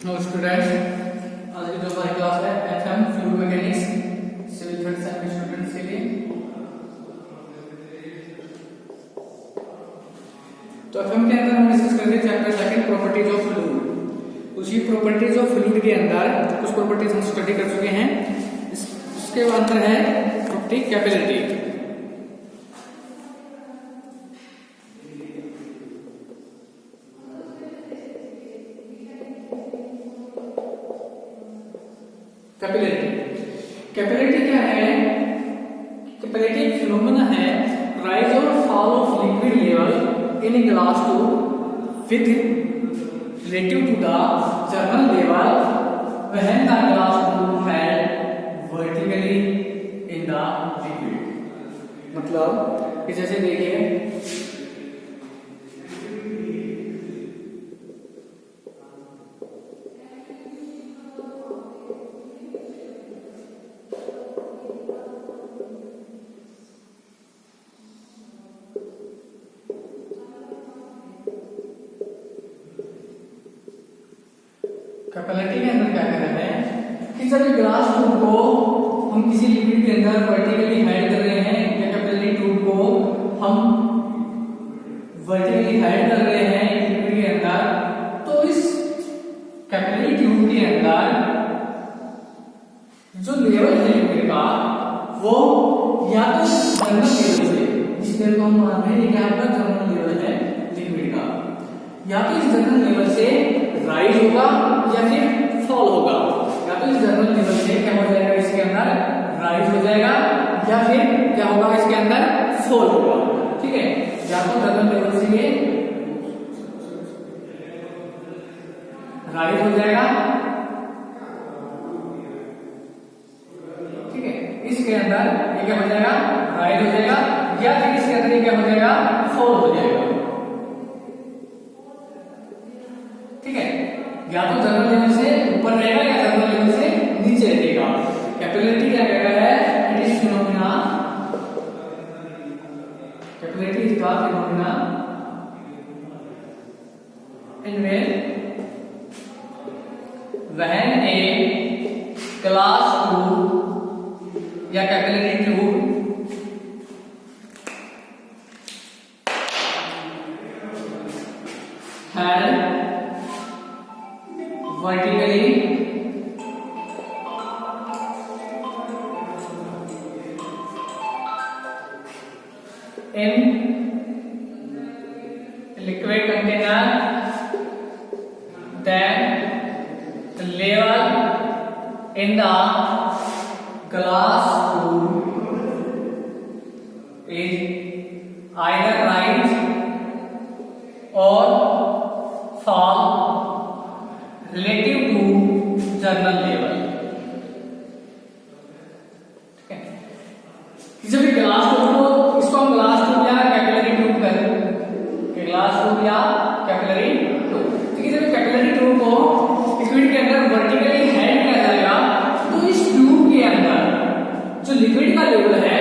Hello student, आज की जो हमारी क्लास है FM fluid mechanics civil third sem के स्टूडेंट्स के लिए। तो एफएम के अंदर हम डिस्कस करेंगे chapter second properties of fluid. उसी प्रॉपर्टीज ऑफ फ्लूइड के अंदर कुछ प्रॉपर्टीज हम स्टडी कर चुके हैं। इसके अंदर है प्रॉपर्टी कैपिलरिटी। कैपिलरिटी क्या है? कैपिलरिटी एक फिनोमेना है, राइज और fall of liquid level in a glass tube with relative to the general level when the glass tube held vertically in the liquid. मतलब कि जैसे देखिए कैपिलरिटी के अंदर क्या कर रहे हैं कि जब ग्लास ट्यूब को हम किसी लिक्विड के अंदर वर्टिकली हेल्ड कर रहे हैं या कैपिलरी ट्यूब को हम वर्टिकली हेल्ड कर रहे हैं लिक्विड के अंदर, तो इस कैपिलरी ट्यूब के अंदर जो लेवल है लिक्विड का वो या तो जर्नल लेवल से, जिस लेवल को हम मान रहे हैं कि आपका जर्नल लेवल है लिक्विड का, या तो इस जर्नल लेवल से राइज होगा या फिर फॉल होगा। या तो इस जर्नल लेवल से क्या हो जाएगा, इसके अंदर राइज हो जाएगा या फिर क्या होगा, इसके अंदर फॉल होगा। ठीक है, या तो जर्नल लेवल से ये राइज हो जाएगा, ठीक है, इसके अंदर ये क्या हो जाएगा, राइज हो जाएगा, या फिर इसके अंदर ये क्या हो जाएगा, फॉल हो जाएगा। ठीक है, या तो जनरल लेवल से ऊपर रहेगा या जनरल लेवल से नीचे रहेगा। कैपिलरिटी क्या कह रहा है? It is phenomena, capillarity is the phenomena in when a glass tube या capillary tube had vertically in liquid container, then the level in the glass tube is either rise or fall relative to journal level. ठीक है, जब glass tube को, इसको हम glass tube या capillary tube कहते हैं, ग्लास ट्यूब या कैपिलरी ट्यूब। ठीक है, जब कैपिलरी ट्यूब को लिक्विड के अंदर वर्टिकली हेल्ड किया जाएगा तो इस ट्यूब के अंदर जो लिक्विड का लेवल है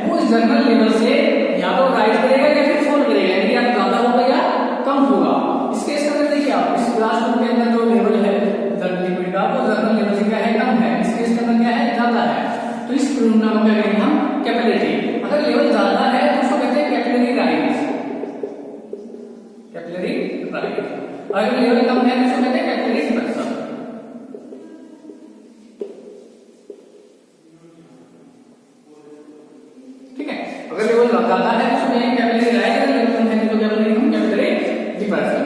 वो इस जर्नल लेवल से या तो राइज करेगा या फिर फॉल करेगा, यानी या ज्यादा होगा या कम होगा। इस केस में देखिए आप, इस ग्लास ट्यूब के अंदर जो लेवल है लिक्विड का वो जर्नल लेवल से क्या है, कम है, इस केस के अंदर क्या है, ज्यादा है। तो इस फिनोमेना को क्या कहेंगे हम, कैपिलरिटी। अगर लेवल ज्यादा है तो उसको कहते हैं कैपिलरी राइज, कैपिलरी राइज। अगर लेवल कम है तो उसको कहते हैं कैपिलरी डिप्रेशन। ठीक है, अगर लेवल ज्यादा है तो उसको कहेंगे कैपिलरी राइज, अगर लेवल कम है तो क्या बोलेंगे हम, कैपिलरी डिप्रेशन।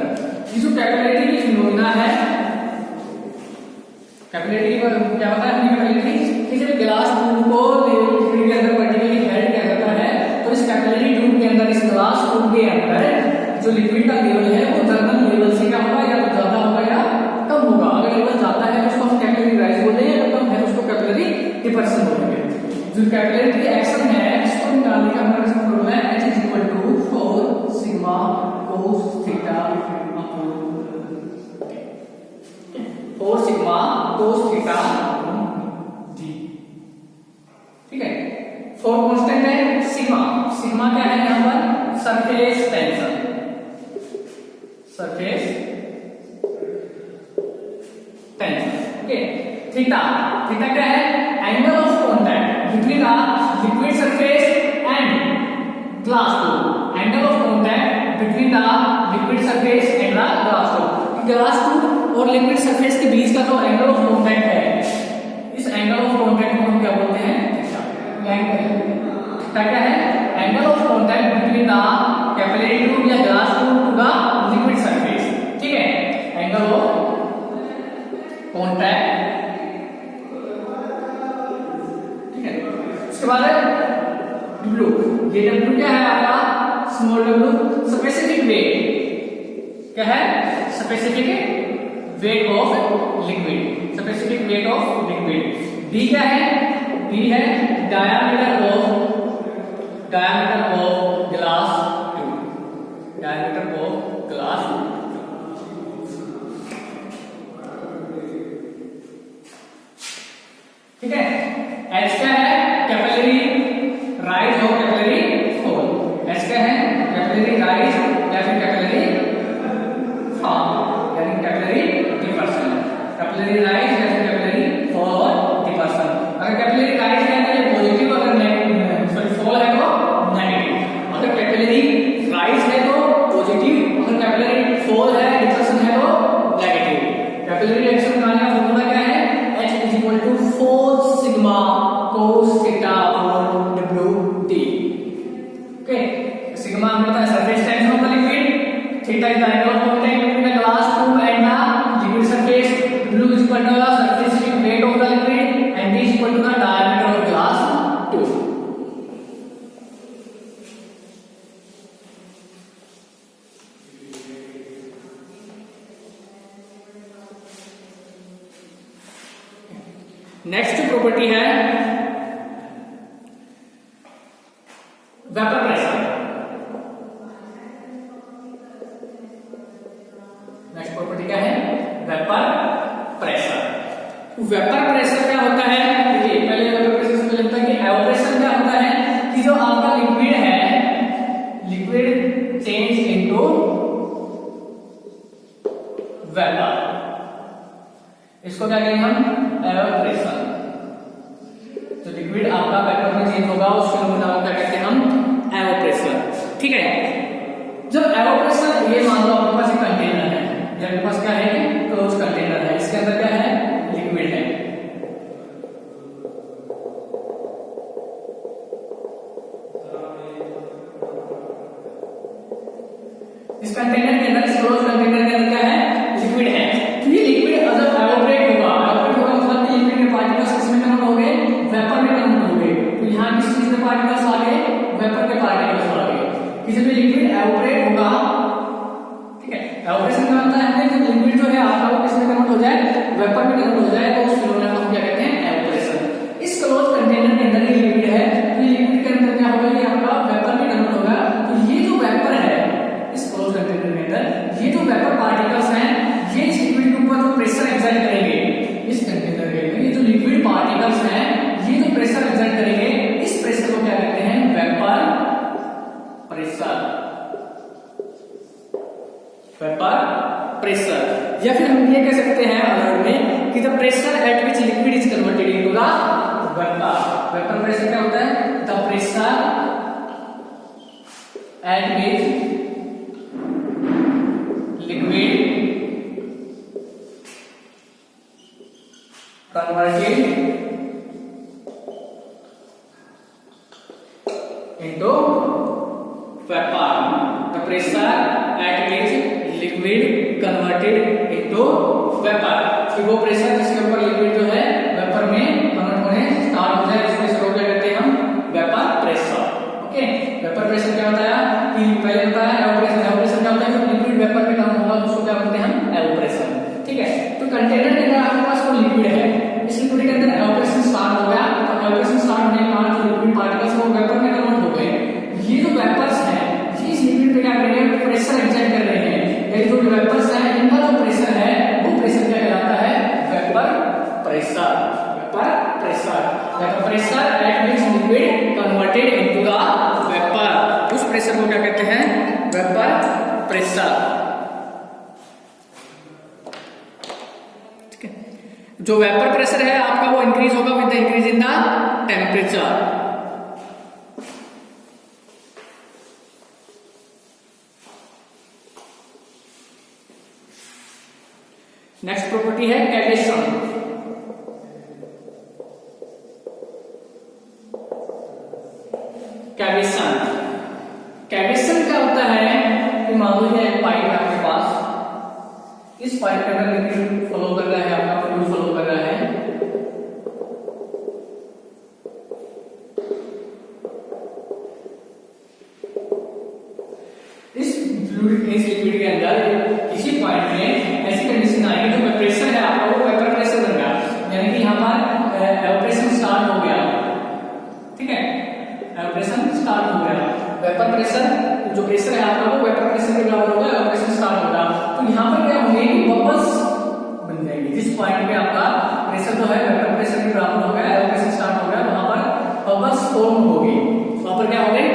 ये जो कैपिलरिटी की फिनोमेना है, कैपिलरिटी पर क्या होता है, कैपिलरिटी किसी भी ग्लास ट्यूब को लिक्विड के अंदर वर्टिकली हेल्ड किया जाता है, तो इस कैपिलरी ट्यूब के अंदर, इस ग्लास ट्यूब के अंदर जो लिक्विड का लेवल है वो जर्नल लेवल से क्या होगा, या तो ज्यादा होगा या कम होगा। अगर लेवल ज्यादा है तो उसको हम कैपिलरी राइज बोलते हैं, अगर कम है तो उसको कैपिलरी डिप्रेशन बोलेंगे। जो कैपिलरिटी एक्शन है इसको निकालने का हमारा फॉर्मूला है H = 4 sigma cos theta upon 4 sigma cos theta d। ठीक है, 4 कांस्टेंट है, सिग्मा, सिग्मा क्या है यहां पर, surface tension, surface tension. Okay, theta, theta क्या है? Angle of contact between a liquid surface and glass tube. Angle of contact between the liquid surface and the glass tube. Glass tube और liquid surface के बीच का जो angle of contact है, इस angle of contact को हम क्या बोलते हैं? थीटा क्या है? Angle of contact between the capillary tube या glass tube to the liquid surface. ठीक है, एंगल ऑफ कांटेक्ट। ठीक है, उसके बाद W, ये W क्या है आपका? Small w, specific weight. क्या है? Specific weight of liquid, specific weight of liquid. D क्या है? D है diameter of glass tube, diameter of glass. ठीक है, H क्या है? कैपिलरी राइज और कैपिलरी फॉल। H क्या है? कैपिलरी राइज या फिर कैपिलरी फॉल, यानी कैपिलरी डिपर्सन। कैपिलरी राइज या फिर कैपिलरी फॉल और डिपर्सन। अगर कैपिलरी राइज है तो ये पॉजिटिव, अगर नेगेटिव, सॉरी फॉल है तो नेगेटिव। अगर कैपिलरी राइज है तो पॉजिटिव, अगर कैपिलरी फॉल है, डिपर्सन है तो नेगेटिव। कैपिलरी रिएक्शन बनाने का फॉर्मूला क्या है? H is equal to 4 sigma cos theta upon WD। Okay, sigma होता है surface tension of the liquid, theta is the angle of contact between the glass tube and the liquid surface, W is equal to the surface weight of the liquid and D is equal to the diameter of glass tube। Next property है vapour pressure. Next property क्या है? Vapour pressure. Vapour pressure क्या होता है? देखिए, पहले vapour pressure से पहले होता है कि एवापोरेशन क्या होता है कि जो आपका लिक्विड है, लिक्विड चेंज इनटू वेपर, इसको क्या कहेंगे हम? एवापोरेशन। तो लिक्विड आपका वेपर में चेंज होगा, उस फिनोमेना को क्या कहते हैं हम? एवापोरेशन। ठीक है, जब एवापोरेशन, ये मान लो आपके पास एक कंटेनर है, या आपके पास क्या है? क्लोज कंटेनर है, इसके अंदर क्या है? लिक्विड है। इस कंटेनर के अंदर, इस क्लोज कंटेनर के अंदर क्या है? लिक्विड है। तो ये लिक्विड जब एवापोरेट होगा, मतलब कि लिक्विड के पार्टिकल्स किसमें कन्वर्ट हो गए? वेपर में कन्वर्ट हो गए। तो यहाँ किस चीज के पार्टिकल्स आ गए? वेपर के पार्टिकल्स आ गए। कि जब लिक्विड एवापोरेट होगा, ठीक है, एवापोरेशन का मतलब है जब लिक्विड जो है आपका वो किसमें कन्वर्ट हो जाए? वेपर में कन्वर्ट हो जाए, तो उस फिनोमेना को हम क्या कहते हैं? एवापोरेशन। इस क्लोज कंटेनर के अंदर ये लिक्विड है, तो ये लिक्विड के अंदर क्या होगा? ये आपका वेपर में कन्वर्ट होगा। तो ये जो वेपर है इस क्लोज कंटेनर के अंदर, ये जो वेपर पार्टिकल्स हैं, ये इस लिक्विड के ऊपर जो प्रेशर एक्सर्ट करेंगे, इस कंटेनर के अंदर ये जो लिक्विड पार्टिकल्स हैं, ये जो प्रेशर एक्सर्ट करेंगे, इस प्रेशर को क्या कहते हैं? Vapour pressure. Vapour pressure. या फिर हम ये कह सकते हैं अदर में कि the pressure at which liquid is converted into the vapour. Vapour pressure क्या होता है? The pressure at which liquid converted into vapor। The pressure at which liquid converted into vapor। कि वो प्रेशर जिसके ऊपर लिक्विड जो है वेपर में कन्वर्ट होने स्टार्ट हो जाए, उस प्रेशर को क्या कहते हैं हम? Vapour pressure. Okay, vapour pressure क्या होता है? कि पहले होता है एवापोरेशन। एवापोरेशन क्या होता है? जब लिक्विड वेपर में कन्वर्ट होगा उसको क्या बोलते हैं हम? एवापोरेशन। ठीक है, तो कंटेनर के अंदर आपके पास वो लिक्विड है, इस लिक्विड के अंदर एवापोरेशन स्टार्ट हो गया। तो एवापोरेशन स्टार्ट होने के बाद जो लिक्विड पार्टिकल्स वो वेपर में कन्वर्ट हो गए। ये जो वेपर्स हैं, ये इस लिक्विड पे क्या कर रहे हैं? प्रेशर एक्सर्ट कर रहे हैं। ये जो वेपर्स हैं, इनका जो प्रेशर है, वो प्रेशर क्या कहलाता है? Vapour pressure. Vapour pressure. Vapour pressure at which liquid converted into the vapour, उस प्रेशर को क्या कहते हैं? Vapour pressure. ठीक है, जो वेपर प्रेशर है आपका वो इंक्रीज होगा with the increase in the temperature. Next property है कैविएशन। कैविएशन कैविएशन क्या होता है कि मान लो एक पाइप है आपके पास, इस पाइप के अंदर लिक्विड फ्लो कर रहा है, आपका फ्लूइड फ्लो कर रहा है। इस लिक्विड के अंदर किसी पॉइंट में ऐसी कंडीशन आएगी जो प्रेशर है आपका वो वेपर प्रेशर बन गया, यानी कि यहाँ पर एवापोरेशन स्टार्ट हो गया। ठीक है, एवापोरेशन स्टार्ट हो गया। वेपर प्रेशर जो प्रेशर है आपका वो वेपर प्रेशर के बराबर होगा, एवापोरेशन स्टार्ट होगा। तो यहाँ पर क्या होंगे कि बबल्स बन जाएंगे। जिस पॉइंट पे आपका प्रेशर जो है वेपर प्रेशर के बराबर हो गया, एवापोरेशन स्टार्ट हो गया, वहां पर बबल्स फॉर्म होगी। वहां पर क्या हो गए,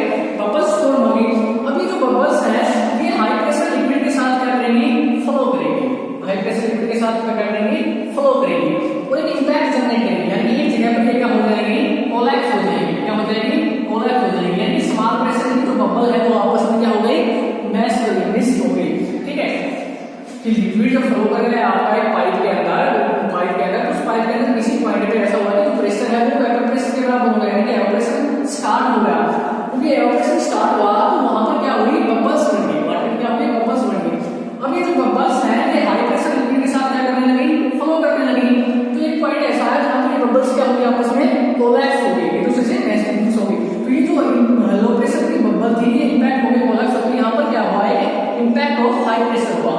बबल्स फॉर्म होगी। अभी जो बबल्स है ये हाई प्रेशर लिक्विड के साथ क्या करेंगी, फ्लो करेंगी। हाई प्रेशर लिक्विड के साथ क्या करेंगी, फ्लो करेंगी और एक इंपैक्ट जनरेट करेंगी, यानी एक जगह पर क्या हो जाएगी, कोलैप्स हो जाएगी। क्या हो जाएगी, कोलैप्स हो जाएगी, यानी स्मॉल प्रेशर की जो बबल है वो आपस में क्या हो गई, मैश हो गई, मिक्स हो गई। ठीक है, कि लिक्विड जो फ्लो कर रहा है आपका एक पाइप के अंदर उस पाइप के अंदर किसी पॉइंट पे ऐसा हुआ कि जो प्रेशर है वो वेपर प्रेशर के बराबर हो गया, यानी एवापोरेशन स्टार्ट हो गया। क्योंकि एवापोरेशन स्टार्ट हुआ तो वहां पर क्या हुई, बबल्स बन गई, वाटर क्या हुई, बबल्स बन गई। अब ये जो बबल्स है ये हाई प्रेशर लिक्विड के साथ क्या करने लगी, फ्लो करने लगी। तो एक पॉइंट ऐसा है जहां पर ये बबल्स क्या होगी, आपस में कोलैप्स हो गई, एक दूसरे से मैश हो गई। तो ये जो लो प्रेशर की बबल थी ये इंपैक्ट हो गई, कोलैप्स हो गई। यहाँ पर क्या हुआ है, इंपैक्ट ऑफ हाई प्रेशर हुआ।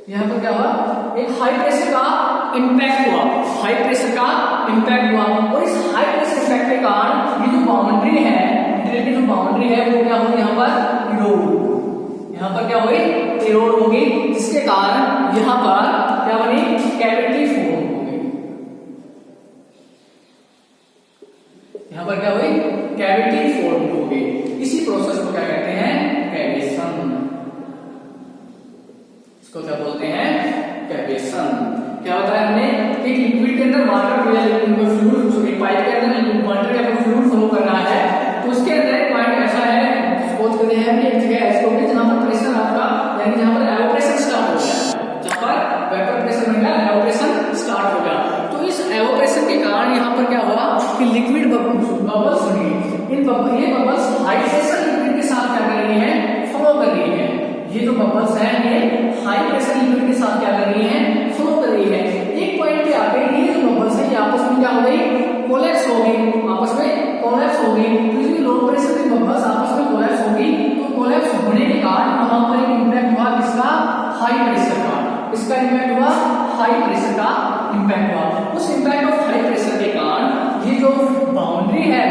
यहाँ पर क्या हुआ, एक हाई प्रेशर का इंपैक्ट हुआ, हाई प्रेशर का इंपैक्ट हुआ। और इस हाई प्रेशर इफेक्ट के कारण ये जो बाउंड्री है, मटेरियल की जो बाउंड्री है वो क्या होगी, यहाँ पर इरोड, यहाँ पर क्या हुई, इरोड होगी, जिसके कारण यहाँ पर क्या बनी, कैविटी फॉर्म हो गई। यहाँ पर क्या हुई, कैविटी फॉर्म हो गई। इसी प्रोसेस को क्या कहते हैं, कैविएशन। इसको क्या बोलते हैं, कैविएशन। क्या होता है, हमने एक लिक्विड के अंदर वाटर या फ्लूइड, सॉरी पाइप के अंदर वाटर या फ्लूइड फ्लो कर रहा है, तो उसके अंदर एक पॉइंट ऐसा है, सपोज करते हैं कि एक जगह ऐसी होगी जहां पर प्रेशर आपका, यानी जहां पर एवापोरेशन स्टार्ट हो गया, जहां पर वेपर प्रेशर बन गया, एवापोरेशन स्टार्ट हो गया। तो इस एवापोरेशन के कारण यहाँ पर क्या हुआ कि लिक्विड बबल्स बनी। इन ये बबल्स हाई प्रेशर लिक्विड के साथ क्या कर रही है, फ्लो कर रही है। ये जो बबल्स है ये हाई प्रेशर लिक्विड के साथ क्या कर रही है, फ्लो कर रही है। एक पॉइंट पे आके ये जो बबल्स है ये आपस में क्या हो गई, कोलैप्स हो गई, आपस में कोलैप्स हो गई। तो ये लो प्रेशर की बबल्स आपस में कोलैप्स हो गई। तो कोलैप्स होने के कारण वहां पर एक इंपैक्ट हुआ किसका, हाई प्रेशर का। इसका इंपैक्ट हुआ, हाई प्रेशर का इंपैक्ट हुआ। उस इंपैक्ट ऑफ हाई प्रेशर के कारण ये जो बाउंड्री है,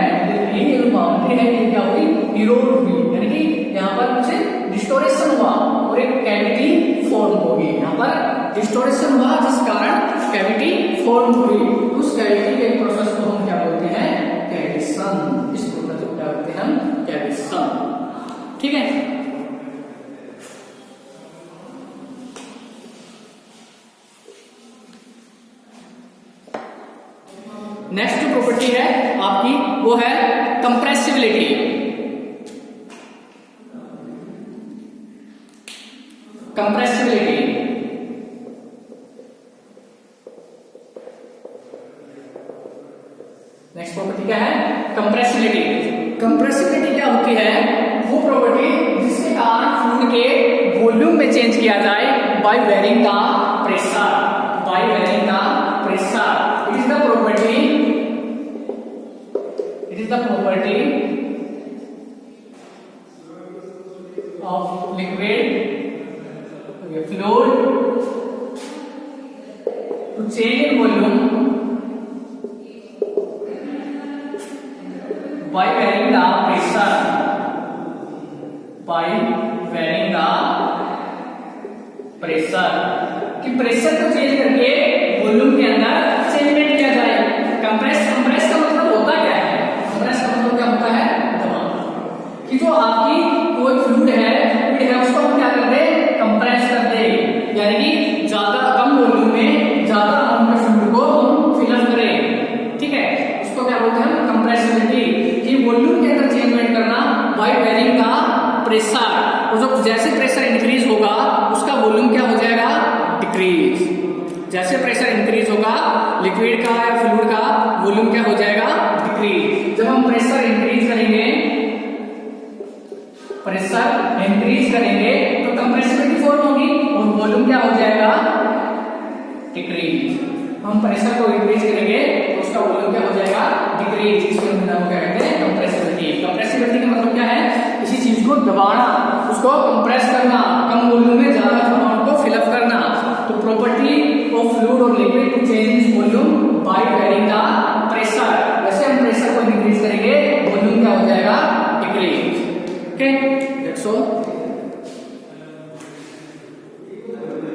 ये जो बाउंड्री है ये क्या हुई, इरोड हुई, यानी कि यहाँ पर कुछ डिस्टोरेशन हुआ और एक कैविटी फॉर्म होगी। यहाँ पर डिस्टोरेशन हुआ जिस कारण कैविटी फॉर्म हुई। उस कैविटी के प्रोसेस को हम क्या बोलते हैं, कैविएशन। इस प्रोसेस को क्या बोलते हैं हम, कैविएशन। ठीक है, नेक्स्ट जो प्रॉपर्टी है आपकी वो है कंप्रेसिबिलिटी। कंप्रेसिबिलिटी नेक्स्ट प्रॉपर्टी क्या है, कंप्रेसिबिलिटी। कंप्रेसिबिलिटी क्या होती है, वो प्रॉपर्टी जिसके कारण फ्लूइड के वॉल्यूम में चेंज किया जाए by varying the pressure, by varying the pressure. It is the property, it is the property of liquid fluid to change in volume by varying the pressure, by varying the pressure। कि pressure को change करके volume के अंदर changement किया जाए। Compress का मतलब होता क्या है, कंप्रेस का मतलब क्या होता है, दबाव। कि जो आपकी कोई फ्लूइड है उसको हम क्या करते हैं, प्रेशर, और जो जैसे प्रेशर इंक्रीज होगा उसका वॉल्यूम क्या हो जाएगा, डिक्रीज। जैसे प्रेशर इंक्रीज होगा लिक्विड का या फ्लूइड का वॉल्यूम क्या हो जाएगा, डिक्रीज। जब हम प्रेशर इंक्रीज करेंगे, प्रेशर इंक्रीज करेंगे तो कंप्रेसिबिलिटी फॉर्म होगी और वॉल्यूम क्या हो जाएगा, डिक्रीज। हम प्रेशर को इंक्रीज करेंगे तो उसका वॉल्यूम क्या हो जाएगा, डिक्रीज। इसको हम क्या कहते हैं, कंप्रेसिबिलिटी। कंप्रेसिबिलिटी का मतलब क्या है, किसी चीज को दबाना, उसको कंप्रेस करना, कम वॉल्यूम में ज्यादा अमाउंट को फिल अप करना। तो प्रॉपर्टी ऑफ फ्लूइड और liquid to change its volume by varying the pressure. वैसे हम प्रेशर को इंक्रीज करेंगे, वॉल्यूम क्या हो जाएगा, डिक्रीज। ओके